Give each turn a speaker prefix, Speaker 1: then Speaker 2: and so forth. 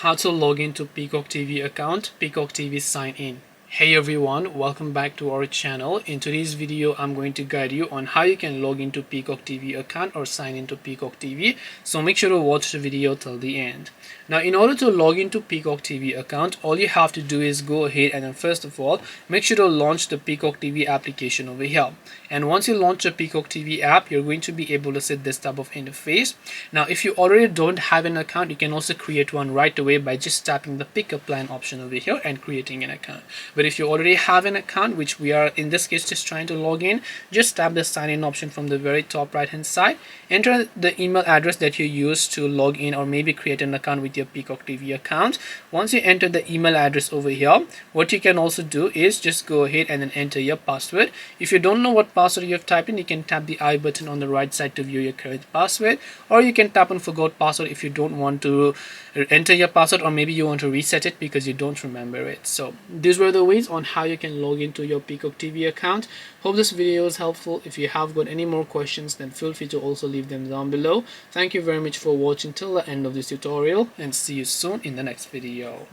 Speaker 1: How to log into Peacock TV account, Peacock TV sign in. Hey everyone, welcome back to our channel. In today's video, I'm going to guide you on how you can log into Peacock TV account or sign into Peacock TV. So make sure to watch the video till the end. Now, in order to log into Peacock TV account, all you have to do is go ahead and then first of all, make sure to launch the Peacock TV application over here. And once you launch the Peacock TV app, you're going to be able to see this type of interface. Now, if you already don't have an account, you can also create one right away by just tapping the pick a plan option over here and creating an account. But if you already have an account, which we are in this case just trying to log in, just tap the sign in option from the very top right hand side. Enter the email address that you use to log in or maybe create an account with your Peacock TV account. Once you enter the email address over here, what you can also do is just go ahead and then enter your password. If you don't know what password you have typed in, you can tap the I button on the right side to view your current password, or you can tap on forgot password if you don't want to enter your password, or maybe you want to reset it because you don't remember it. So these were the ways on how you can log into your Peacock TV account. Hope this video is helpful. If you have got any more questions, then feel free to also leave them down below. Thank you very much for watching till the end of this tutorial, and see you soon in the next video.